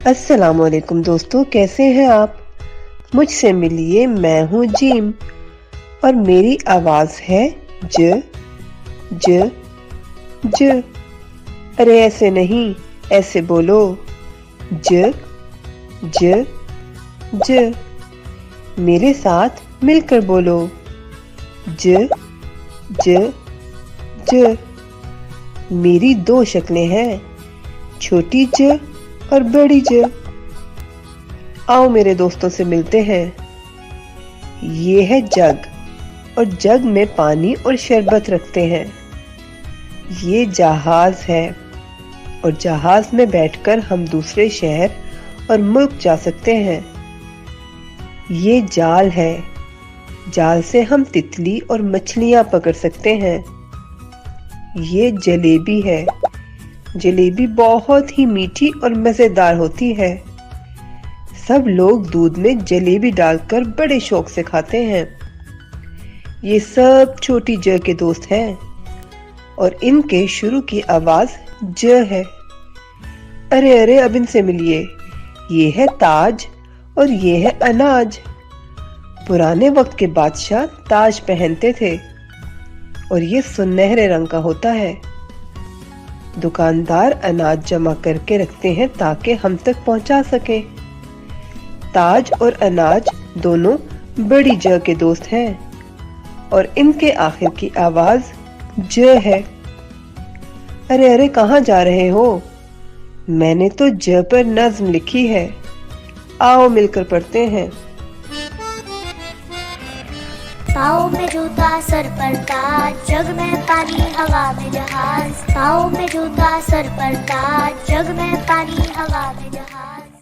अस्सलामुअलैकुम दोस्तों, कैसे हैं आप। मुझसे मिलिए, मैं हूँ जीम और मेरी आवाज है ज ज ज। अरे ऐसे नहीं, ऐसे बोलो, ज ज ज। मेरे साथ मिलकर बोलो, ज ज ज। मेरी दो शक्लें हैं, छोटी ज और बड़ी ज। आओ मेरे दोस्तों से मिलते हैं। ये है जग और जग में पानी और शरबत रखते हैं। ये जहाज है और जहाज में बैठकर हम दूसरे शहर और मुल्क जा सकते हैं। ये जाल है, जाल से हम तितली और मछलियां पकड़ सकते हैं। ये जलेबी है, जलेबी बहुत ही मीठी और मजेदार होती है। सब लोग दूध में जलेबी डालकर बड़े शौक से खाते हैं। ये सब छोटी ज के दोस्त हैं और इनके शुरू की आवाज ज है। अरे अरे अब इनसे मिलिए। ये है ताज और ये है अनाज। पुराने वक्त के बादशाह ताज पहनते थे और ये सुनहरे रंग का होता है। दुकानदार अनाज जमा करके रखते हैं ताकि हम तक पहुंचा सके। ताज और अनाज दोनों बड़ी ज के दोस्त हैं और इनके आखिर की आवाज ज है। अरे अरे कहाँ जा रहे हो। मैंने तो ज पर नज्म लिखी है, आओ मिलकर पढ़ते हैं। पाँव में जूता सर पर ताज, जग में पानी हवा में जहाज। पाँव में जूता सर पर ताज, जग में पानी हवा में जहाज।